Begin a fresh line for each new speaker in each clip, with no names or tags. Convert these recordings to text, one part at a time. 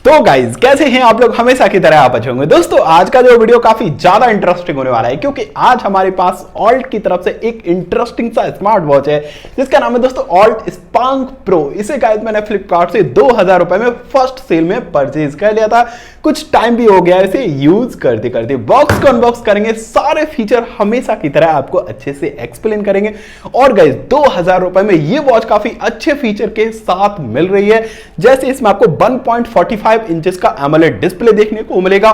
तो गाइज कैसे हैं आप लोग, हमेशा की तरह आप अच्छे होंगे। दोस्तों आज का जो वीडियो काफी ज्यादा इंटरेस्टिंग होने वाला है, क्योंकि आज हमारे पास ऑल्ट की तरफ से एक इंटरेस्टिंग सा स्मार्ट वॉच है जिसका नाम है दोस्तों ऑल्ट स्पांक प्रो। इसे गाइज मैंने फ्लिपकार्ट से 2000 रुपए में फर्स्ट सेल में परचेज कर लिया था। कुछ टाइम भी हो गया इसे यूज करते करते। बॉक्स को अनबॉक्स करेंगे, सारे फीचर हमेशा की तरह आपको अच्छे से एक्सप्लेन करेंगे। और गाइज 2000 रुपए में ये वॉच काफी अच्छे फीचर के साथ मिल रही है, जैसे इसमें आपको 1.45 इंचेस का एमोलेड डिस्प्ले देखने को मिलेगा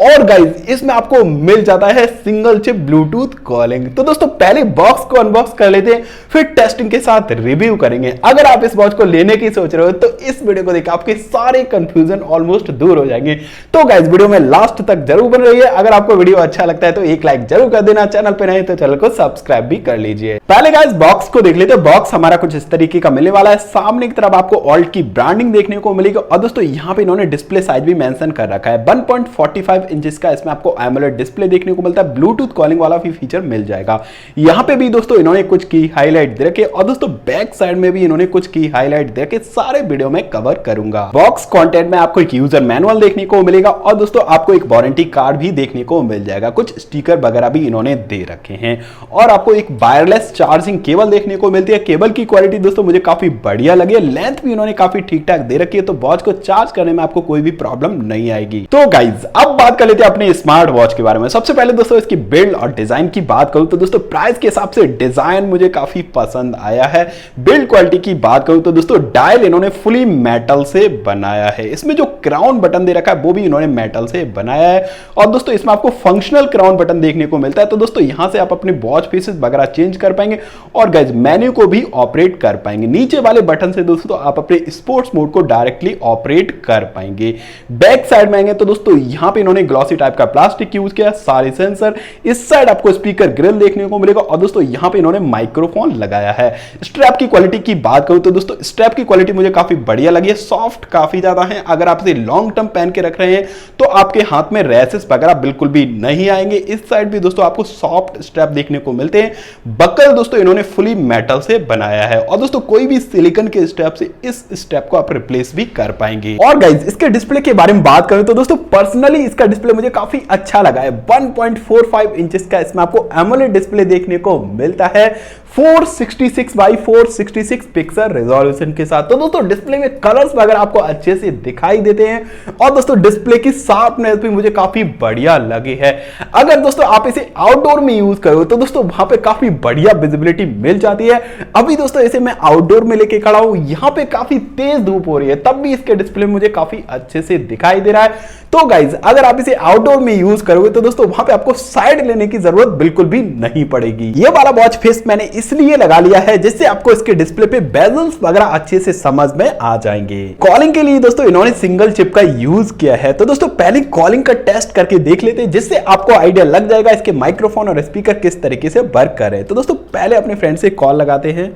और गाइज इसमें आपको मिल जाता है सिंगल चिप ब्लूटूथ कॉलिंग। तो दोस्तों पहले बॉक्स को अनबॉक्स कर लेते हैं, फिर टेस्टिंग के साथ रिव्यू करेंगे। अगर आप इस वॉच को लेने की सोच रहे हो तो इस वीडियो को देख आपके सारे कंफ्यूजन ऑलमोस्ट दूर हो जाएंगे। तो गाइज वीडियो में लास्ट तक जरूर बन रही है। अगर आपको वीडियो अच्छा लगता है तो एक लाइक जरूर कर देना, चैनल पे नहीं तो चैनल को सब्सक्राइब भी कर लीजिए। पहले गाइज बॉक्स को देख लेते हैं। बॉक्स हमारा कुछ इस तरीके का मिलने वाला है। सामने की तरफ आपको ऑल्ट की ब्रांडिंग देखने को मिलेगी और दोस्तों यहां पे इन्होंने डिस्प्ले साइज भी मेंशन कर रखा है। 1.45 इंचेस का इसमें आपको एमोलेड डिस्प्ले देखने को मिलता है। ब्लूटूथ कॉलिंग वाला भी फीचर मिल जाएगा। यहां पे भी दोस्तों इन्होंने कुछ की हाईलाइट दे रखे और दोस्तों बैक साइड में भी इन्होंने कुछ की हाईलाइट दे रखे। सारे वीडियो में कवर करूंगा। बॉक्स कंटेंट में आपको एक यूजर मैनुअल देखने को मिलेगा और दोस्तों आपको एक वारंटी कार्ड भी देखने को मिल जाएगा। कुछ स्टिकर वगैरह भी इन्होंने दे रखे हैं और आपको एक वायरलेस चार्जिंग केबल देखने को मिलती है। केबल की क्वालिटी दोस्तों मुझे काफी बढ़िया लगी है। लेंथ भी इन्होंने काफी ठीक ठाक दे रखी है, तो वॉच को चार्ज करने में आपको कोई भी प्रॉब्लम नहीं आएगी। तो गाइज अब बात कर लेते हैं अपने स्मार्ट वॉच के बारे में। सबसे पहले दोस्तों इसकी बिल्ड और डिजाइन की बात करूं तो दोस्तों प्राइस के हिसाब से डिजाइन मुझे काफी पसंद आया है। बिल्ड क्वालिटी की बात करूं तो दोस्तों डायल इन्होंने फुली मेटल से बनाया है। इसमें जो क्राउन बटन दे रखा है वो भी इन्होंने मेटल से बनाया है और दोस्तों इसमें आपको फंक्शनल क्राउन बटन देखने को मिलता है। तो दोस्तों यहां से आप अपने वॉच फेसेस वगैरह चेंज कर पाएंगे और गाइज मेन्यू को भी ऑपरेट कर पाएंगे। नीचे वाले बटन से दोस्तों आप अपने स्पोर्ट्स मोड को डायरेक्टली ऑपरेट कर पाएंगे। बैक साइड में आएंगे तो दोस्तों यहां पे इन्होंने ग्लॉसी टाइप का प्लास्टिक यूज किया, सारे सेंसर। इस साइड आपको स्पीकर ग्रिल देखने को मिलेगा और दोस्तों यहां पे इन्होंने माइक्रोफोन लगाया है। स्ट्रैप की क्वालिटी की बात करूं तो दोस्तों स्ट्रैप की क्वालिटी मुझे काफी बढ़िया लगी है। सॉफ्ट काफी ज्यादा है। अगर आप इसे लॉन्ग टर्म पहन के रख रहे हैं तो आपके हाथ में रैसेस वगैरह बिल्कुल भी नहीं आएंगे। इस साइड भी दोस्तों आपको सॉफ्ट स्ट्रैप देखने को मिलते हैं। बकल दोस्तों इन्होंने फुली मेटल से बनाया है और दोस्तों कोई भी सिलिकॉन के स्ट्रैप से इस स्ट्रैप को आप रिप्लेस भी कर पाएंगे। और गाइज इसके डिस्प्ले के बारे में बात करें तो दोस्तों पर्सनली इसका डिस्प्ले मुझे काफी अच्छा लगा है। 1.45 इंचेस का इसमें आपको एमोलेड डिस्प्ले देखने को मिलता है 466 बाई 466 पिक्सल रेजोल्यूशन के साथ। तो दोस्तों डिस्प्ले में कलर्स वगैरह आपको अच्छे से दिखाई देते हैं और दोस्तों डिस्प्ले की शार्पनेस भी मुझे काफी बढ़िया लगी है। अगर दोस्तों आप इसे आउटडोर में यूज करो तो दोस्तों वहां पे काफी बढ़िया विजिबिलिटी मिल जाती है। अभी दोस्तों इसे मैं आउटडोर में लेके खड़ा हूं, यहां पे काफी तेज धूप हो रही है, तब भी इसके डिस्प्ले मुझे काफी अच्छे से दिखाई दे रहा है। तो गाइज अगर आप इसे आउटडोर में यूज करोगे तो दोस्तों वहां पे आपको साइड लेने की जरूरत बिल्कुल भी नहीं पड़ेगी। ये वाला वॉच फेस मैंने इसलिए लगा लिया है जिससे आपको इसके डिस्प्ले पे बेजल्स वगैरह अच्छे से समझ में आ जाएंगे। कॉलिंग के लिए दोस्तों इन्होंने सिंगल चिप का यूज किया है। तो दोस्तों पहले कॉलिंग का टेस्ट करके देख लेते हैं, जिससे आपको आइडिया लग जाएगा इसके माइक्रोफोन और स्पीकर किस तरीके से वर्क कर रहे हैं। तो दोस्तों पहले अपने फ्रेंड से कॉल लगाते हैं।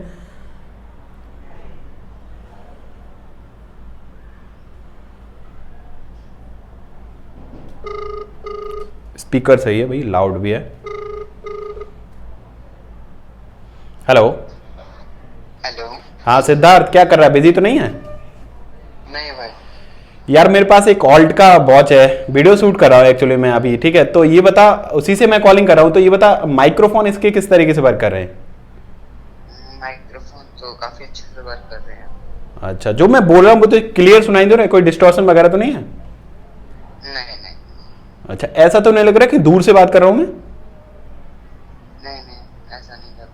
स्पीकर सही है भाई, लाउड भी है। हेलो।
हेलो।
हाँ सिद्धार्थ, क्या कर रहा है? बिजी तो नहीं है?
नहीं भाई।
यार मेरे पास एक ऑल्ट का वॉच है, वीडियो शूट कर रहा हूँ एक्चुअली मैं अभी, ठीक है? तो ये बता, उसी से मैं कॉलिंग कर रहा हूँ, तो ये बता माइक्रोफोन इसके किस तरीके से वर्क कर रहे हैं?
माइक्रोफोन तो काफी अच्छे से वर्क कर रहे हैं।
अच्छा, जो मैं बोल रहा हूँ वो तो क्लियर सुनाई दे रहा है? कोई डिस्टॉर्शन वगैरह तो नहीं है?
नहीं।
अच्छा, ऐसा तो नहीं लग रहा है कि दूर से बात कर रहा हूँ मैं?
नहीं, ऐसा नहीं लग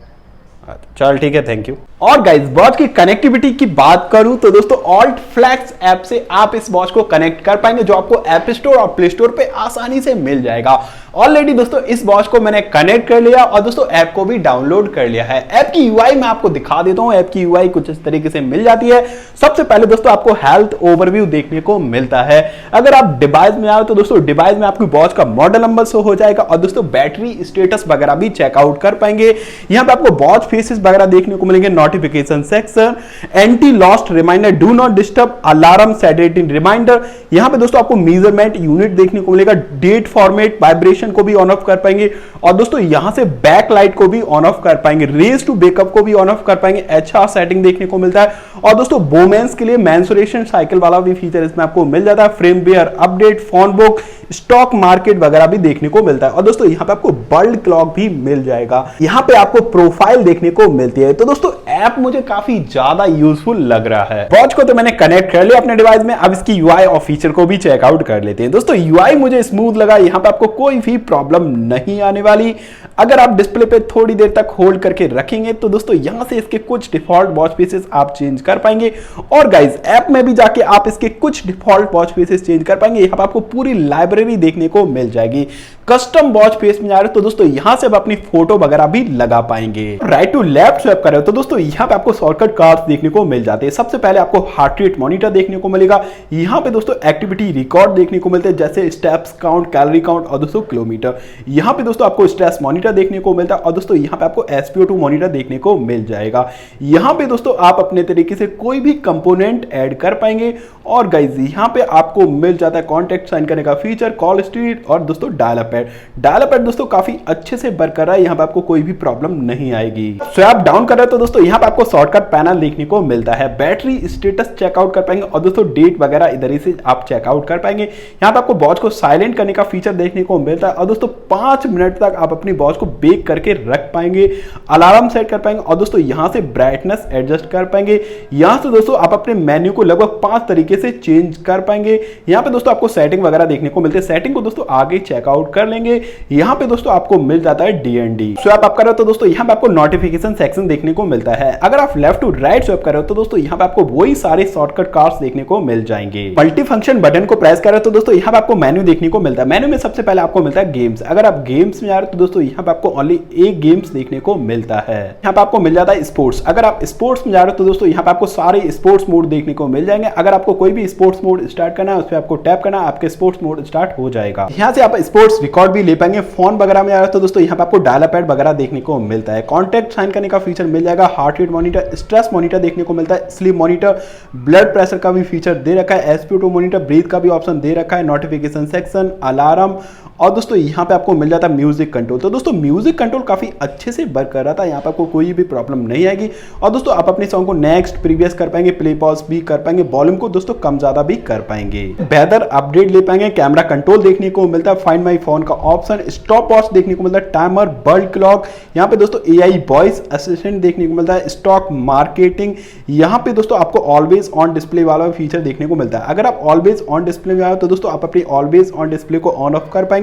रहा।
चल ठीक है, थैंक यू। और गाइज वॉच की कनेक्टिविटी की बात करूं तो दोस्तों ऑल्ट फ्लैक्स ऐप से आप इस वॉच को कनेक्ट कर पाएंगे, जो आपको ऐप स्टोर और प्ले स्टोर पे आसानी से मिल जाएगा। ऑलरेडी दोस्तों इस वॉच को मैंने कनेक्ट कर लिया और दोस्तों ऐप को भी डाउनलोड कर लिया है। ऐप की यूआई मैं आपको दिखा देता हूं। ऐप की यूआई कुछ इस तरीके से मिल जाती है। सबसे पहले दोस्तों आपको हेल्थ ओवरव्यू देखने को मिलता है। अगर आप डिवाइस में आओ तो दोस्तों डिवाइस में आपकी वॉच का मॉडल नंबर शो हो जाएगा और दोस्तों बैटरी स्टेटस वगैरह भी चेकआउट कर पाएंगे। यहाँ पे आपको वॉच फेसेस वगैरह देखने को मिलेंगे, notification section, anti lost reminder, do not disturb, alarm setting reminder. यहाँ पे दोस्तों आपको मेजरमेंट यूनिट देखने को मिलेगा, डेट फॉर्मेट, वाइब्रेशन को भी ऑन ऑफ कर पाएंगे और दोस्तों यहां से बैक लाइट को भी ऑन ऑफ कर पाएंगे, रेज टू बेकअप को भी ऑन ऑफ कर पाएंगे, HR सेटिंग देखने को मिलता है और दोस्तों वोमेन्स के लिए मेंस्ट्रुएशन साइकिल वाला भी फीचर इसमें आपको मिल जाता है, firmware update, phone book, stock market वगैरह भी देखने को मिलता है और दोस्तों यहां पे आपको वर्ल्ड क्लॉक भी मिल जाएगा। यहां पे आपको प्रोफाइल देखने को मिलती है। तो दोस्तों ऐप मुझे काफी ज्यादा यूजफुल लग रहा है। वॉच को तो मैंने कनेक्ट कर लिया अपने डिवाइस में, अब इसकी UI और फीचर को भी चेकआउट कर लेते हैं। दोस्तों UI मुझे स्मूथ लगा, यहां पे आपको कोई भी प्रॉब्लम नहीं आने वाली। अगर आप डिस्प्ले पे थोड़ी देर तक होल्ड करके रखेंगे तो दोस्तों यहां से इसके कुछ डिफॉल्ट वॉच फेसेस आप चेंज कर पाएंगे और गाइस ऐप में भी जाके आप इसके कुछ डिफॉल्ट वॉच फेसेस चेंज कर पाएंगे। यहां पे आपको पूरी लाइब्रेरी देखने को मिल जाएगी। कस्टम वॉच फेस में जा रहे हो तो दोस्तों यहां से आप अपनी फोटो वगैरह भी लगा पाएंगे। राइट टू लेफ्ट स्वैप कर रहे हो तो दोस्तों यहां पे आपको शॉर्टकट कार्ड्स देखने को मिल जाते हैं। सबसे पहले आपको हार्ट रेट मॉनिटर देखने को मिलेगा, यहां पे दोस्तों एक्टिविटी रिकॉर्ड देखने को मिलते हैं जैसे स्टेप्स काउंट, कैलोरी काउंट और दोस्तों किलोमीटर। यहां पे दोस्तों आपको स्ट्रेस मॉनिटर देखने को मिलता है और दोस्तों यहां पे आपको SpO2 मॉनिटर देखने को मिल जाएगा। यहां पे दोस्तों आप अपने तरीके से कोई भी कंपोनेंट ऐड कर पाएंगे और गाइस यहां पे आपको मिल जाता है कॉन्टैक्ट साइन करने का फीचर, कॉल हिस्ट्री और दोस्तों dial up pad. Dial up pad दोस्तों काफी अच्छे से वर्क कर रहा है, यहां पे आपको कोई भी प्रॉब्लम नहीं आएगी। स्वैप डाउन कर रहे हो तो दोस्तों यहां पे आपको शॉर्टकट पैनल देखने को मिलता है, बैटरी स्टेटस चेकआउट कर पाएंगे और दोस्तों डेट वगैरह इधर ही से आप चेकआउट कर पाएंगे। यहां पे आपको वॉच को साइलेंट करने का फीचर देखने को मिलता है और दोस्तों 5 मिनट तक आप अपनी वॉच को बेक करके रख पाएंगे, अलार्म सेट कर पाएंगे और दोस्तों यहां से ब्राइटनेस एडजस्ट कर पाएंगे। यहां से दोस्तों आप अपने मेन्यू को लगभग 5 तरीके से चेंज कर पाएंगे। यहां पे दोस्तों आपको सेटिंग वगैरह देखने को मिलते हैं, सेटिंग को दोस्तों आगे चेकआउट कर लेंगे। यहां पे दोस्तों आपको मिल जाता है DND। स्वैप आप कर रहे हो तो दोस्तों यहां पे आपको नोटिफिकेशन सेक्शन देखने को मिलता है। अगर आप लेफ्ट टू राइट स्वैप कर रहे हो तो दोस्तों यहां पे आपको वही सारे शॉर्टकट कार्ड्स देखने को मिल जाएंगे। मल्टी फंक्शन बटन को प्रेस कर रहे हो तो दोस्तों यहां पे आपको मेन्यू देखने को मिलता है। मेन्यू में सबसे पहले आपको मिलता है गेम्स। अगर आप गेम्स में जा रहे हो तो दोस्तों यहां पे आपको ओनली एक गेम्स देखने को मिलता है। यहां पे आपको मिल जाता है स्पोर्ट्स। अगर आप स्पोर्ट्स में जा रहे हो तो दोस्तों यहां पे आपको सारे स्पोर्ट्स मोड देखने को मिल जाएंगे। अगर आपको कोई भी स्पोर्ट्स मोड स्टार्ट करना है उस पर आपको टैप करना है, आपके स्पोर्ट्स मोड स्टार्ट हो जाएगा। यहां से आप स्पोर्ट्स रिकॉर्ड भी ले पाएंगे। फोन वगैरह में जा रहे हो तो दोस्तों यहां पे आपको डायल अप पैड वगैरह देखने को मिलता है, कॉन्टैक्ट साइन करने का फीचर मिल जाएगा, heart rate monitor, stress monitor देखने को मिलता है, स्लीप मॉनिटर, ब्लड प्रेशर का भी फीचर दे रखा है, SpO2 मॉनिटर, ब्रीथ का भी ऑप्शन दे रखा है, नोटिफिकेशन सेक्शन, अलार्म और दोस्तों यहां पे आपको मिल जाता है म्यूजिक कंट्रोल। तो दोस्तों म्यूजिक कंट्रोल काफी अच्छे से वर्क कर रहा था, यहां पे आपको कोई भी प्रॉब्लम नहीं आएगी और दोस्तों आप अपने सॉन्ग को नेक्स्ट प्रीवियस कर पाएंगे, प्ले पॉज भी कर पाएंगे, वॉल्यूम को दोस्तों कम ज्यादा भी कर पाएंगे, बेहतर अपडेट ले पाएंगे, कैमरा कंट्रोल देखने को मिलता है, फाइंड माई फोन का ऑप्शन, स्टॉप वॉच देखने को मिलता है, टाइमर, वर्ल्ड क्लॉक, यहाँ पे दोस्तों AI वॉइस असिस्टेंट देखने को मिलता है, स्टॉक मार्केटिंग, यहाँ पे दोस्तों आपको ऑलवेज ऑन डिस्प्ले वाला फीचर देखने को मिलता है। अगर आप ऑलवेज ऑन डिस्प्ले में आए तो दोस्तों आप अपनी ऑलवेज ऑन डिस्प्ले को ऑन ऑफ कर पाएंगे।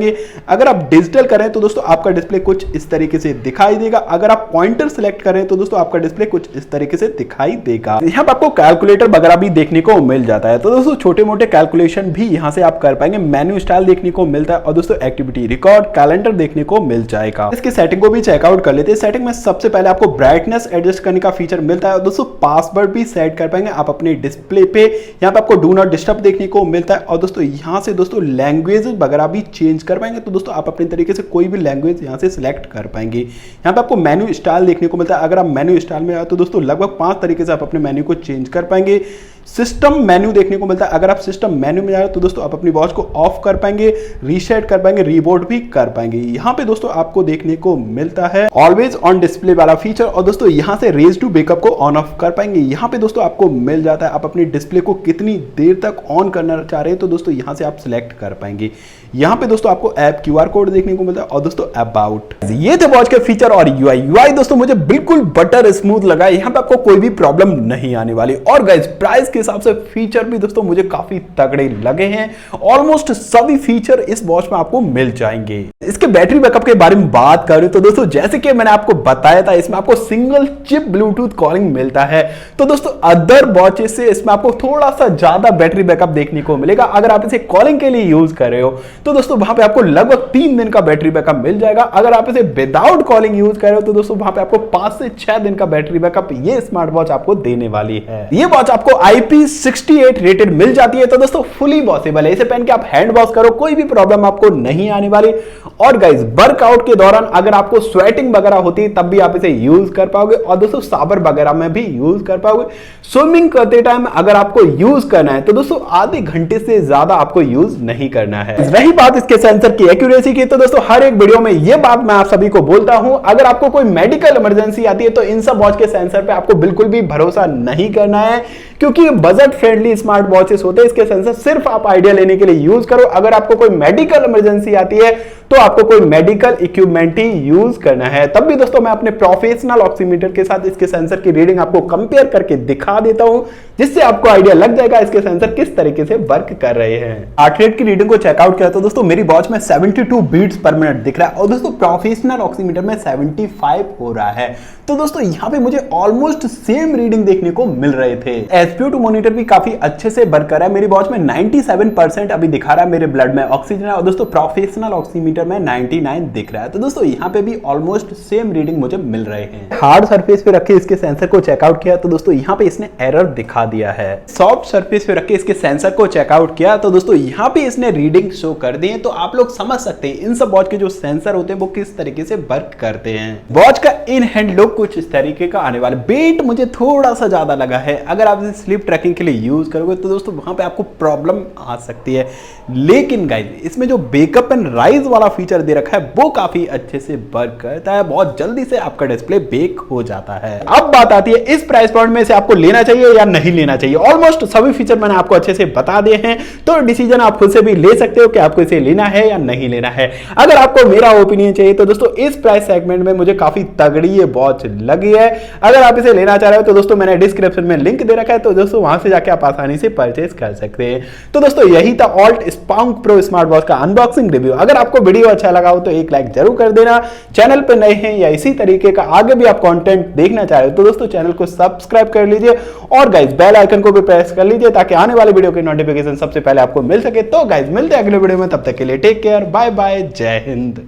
अगर आप डिजिटल करें तो दोस्तों आपका डिस्प्ले कुछ इस तरीके से दिखाई देगा। अगर आप पॉइंटर सिलेक्ट करें तो दोस्तों आपका डिस्प्ले कुछ इस तरीके से दिखाई देगा। यहाँ पे आपको कैलकुलेटर वगैरह भी देखने को मिल जाता है, तो दोस्तों छोटे मोटे कैलकुलेशन भी यहाँ से आप कर पाएंगे। मेन्यू स्टाइल देखने को मिलता है और दोस्तों एक्टिविटी रिकॉर्ड, कैलेंडर देखने को मिल जाएगा। इसकी सेटिंग को भी चेकआउट कर लेते हैं। सेटिंग में सबसे पहले आपको ब्राइटनेस एडजस्ट करने का फीचर मिलता है और दोस्तों पासवर्ड भी सेट कर पाएंगे आप अपने डिस्प्ले पे। यहाँ पे आपको डू नॉट डिस्टर्ब देखने को मिलता है और दोस्तों यहाँ से दोस्तों लैंग्वेज वगैरह भी चेंज कर पाएंगे, तो दोस्तों आप अपने तरीके से कोई भी लैंग्वेज यहाँ से सिलेक्ट कर पाएंगे। यहाँ पे आपको मेन्यू स्टाइल देखने को मिलता है। अगर आप मेन्यू स्टाइल में आए तो दोस्तों लगभग 5 तरीके से आप अपने मेन्यू को चेंज कर पाएंगे। सिस्टम मेन्यू देखने को मिलता है। अगर आप सिस्टम मेन्यू में जा रहे हो तो दोस्तों आप अपनी वॉच को ऑफ कर पाएंगे, रीसेट कर पाएंगे, रीबोट भी कर पाएंगे। यहाँ पे दोस्तों आपको देखने को मिलता है ऑलवेज ऑन डिस्प्ले वाला फीचर और दोस्तों यहाँ से रेज टू बेकअप को ऑन ऑफ कर पाएंगे। यहाँ पे दोस्तों आपको मिल जाता है आप अपनी डिस्प्ले को कितनी देर तक ऑन करना चाह रहे हैं तो दोस्तों यहाँ से आप सिलेक्ट कर पाएंगे। यहाँ पे दोस्तों आपको ऐप QR कोड देखने को मिलता है और दोस्तों अबाउट। ये थे वॉच के फीचर और UI दोस्तों मुझे बिल्कुल बटर स्मूथ लगा। यहाँ पे आपको कोई भी प्रॉब्लम नहीं आने वाली और गाइस प्राइस के हिसाब से फीचर भी दोस्तों मुझे काफी तगड़े लगे हैं। ऑलमोस्ट सभी फीचर इस वॉच में आपको मिल जाएंगे। इसके बैटरी बैकअप के बारे में बात करें तो दोस्तों जैसे कि मैंने आपको बताया था इसमें आपको सिंगल चिप ब्लूटूथ कॉलिंग मिलता है, तो दोस्तों अदर वॉचेस से इसमें आपको थोड़ा सा ज्यादा बैटरी बैकअप देखने को मिलेगा। अगर आप इसे कॉलिंग के लिए यूज कर रहे हो तो दोस्तों वहां पे आपको लगभग 3 दिन का बैटरी बैकअप मिल जाएगा। अगर आप इसे विदाउट कॉलिंग यूज कर रहे हो तो दोस्तों वहां पे आपको 5 से 6 दिन का बैटरी बैकअप ये स्मार्ट वॉच आपको देने वाली है। ये वॉच आपको IP68 रेटेड मिल जाती है, तो दोस्तों फुली वॉशेबल है। इसे पहन के आप हैंड वॉश करो, कोई भी प्रॉब्लम आपको नहीं आने वाली। और गाइस वर्कआउट के दौरान अगर आपको स्वेटिंग वगैरह होती है तब भी आप इसे यूज कर पाओगे, और दोस्तों साबर वगैरह में भी यूज कर पाओगे। स्विमिंग करते टाइम अगर आपको यूज करना है तो दोस्तों आधे घंटे से ज्यादा आपको यूज नहीं करना है। रही बात इसके सेंसर की एक्यूरेसी की, तो दोस्तों हर एक वीडियो में यह बात मैं आप सभी को बोलता हूं, अगर आपको कोई मेडिकल इमरजेंसी आती है तो इन सब वॉच के सेंसर पे आपको बिल्कुल भी भरोसा नहीं करना है, क्योंकि बजट फ्रेंडली स्मार्ट वॉचेस होते हैं। इसके सेंसर सिर्फ आप आइडिया लेने के लिए यूज करो। अगर आपको कोई मेडिकल इमरजेंसी आती है तो आपको कोई मेडिकल इक्विपमेंट ही यूज करना है। तब भी दोस्तों मैं अपने प्रोफेशनल ऑक्सीमीटर के साथ इसके सेंसर की रीडिंग आपको कंपेयर करके दिखा देता हूं, जिससे आपको आइडिया लग जाएगा इसके सेंसर किस तरीके से वर्क कर रहे हैं। हार्ट रेट की रीडिंग को चेकआउट किया तो दोस्तों मेरी वॉच में 72 बीट्स पर मिनट दिख रहा है, और दोस्तों प्रोफेशनल ऑक्सीमीटर में 75 हो रहा है। तो दोस्तों यहां पे मुझे ऑलमोस्ट सेम रीडिंग देखने को मिल रहे थे। SpO2 मॉनिटर भी काफी अच्छे से वर्क कर रहा है। मेरी वॉच में 97% अभी दिखा रहा है मेरे ब्लड में ऑक्सीजन है, और दोस्तों प्रोफेशनल ऑक्सीमीटर में 99 दिख रहा है। तो दोस्तों यहाँ पे भी ऑलमोस्ट सेम रीडिंग मुझे मिल रहे हैं। हार्ड सरफेस पे रखे इसके सेंसर को चेकआउट किया तो दोस्तों यहाँ पे इसने एरर दिखा दिया है। सॉफ्ट सरफेस पे रखे इसके सेंसर को चेकआउट किया तो दोस्तों यहाँ पे इसने रीडिंग शो कर दी है। तो आप लोग समझ सकते हैं इन सब वॉच के जो सेंसर होते हैं वो किस तरीके से वर्क करते हैं। वॉच का इन हैंड लुक कुछ इस तरीके का आने वाला। वेट मुझे थोड़ा सा ज्यादा लगा है। अगर आप इसे स्लीप ट्रैकिंग के लिए यूज करोगे तो दोस्तों वहां पे आपको प्रॉब्लम आ सकती है, लेकिन गाइस इसमें जो बेकअप एंड राइज वाला फीचर दे रखा है वो काफी अच्छे से वर्क करता है। बहुत जल्दी से आपका डिस्प्ले बेक हो जाता है। अब बात आती है इस प्राइस पॉइंट में से आपको लेना चाहिए या नहीं लेना चाहिए। ऑलमोस्ट सभी फीचर मैंने आपको अच्छे से बता दिए हैं, तो डिसीजन आप खुद से भी ले सकते हो कि आपको इसे लेना है या नहीं लेना है। अगर आपको मेरा ओपिनियन चाहिए तो दोस्तों इस प्राइस सेगमेंट में मुझे काफी तगड़ी ये वॉच लगी है। अगर आप इसे लेना चाह रहे हो तो दोस्तों मैंने डिस्क्रिप्शन में लिंक दे रखा है, तो दोस्तों वहां से जाके आप आसानी से परचेज कर सकते हैं। तो दोस्तों यही था ऑल्ट स्पांक प्रो स्मार्ट वॉच का अनबॉक्सिंग रिव्यू। अगर आपको वीडियो अच्छा लगा हो तो एक लाइक जरूर कर देना। चैनल पे नए हैं या इसी तरीके का आगे भी आप कंटेंट देखना चाह रहे हो तो दोस्तों चैनल को सब्सक्राइब कर लीजिए, और गाइस बेल आइकन को भी प्रेस कर लीजिए ताकि आने वाले वीडियो की नोटिफिकेशन सबसे पहले आपको मिल सके। तो गाइस मिलते हैं अगले वीडियो में, तब तक के लिए टेक केयर, बाय बाय, जय हिंद।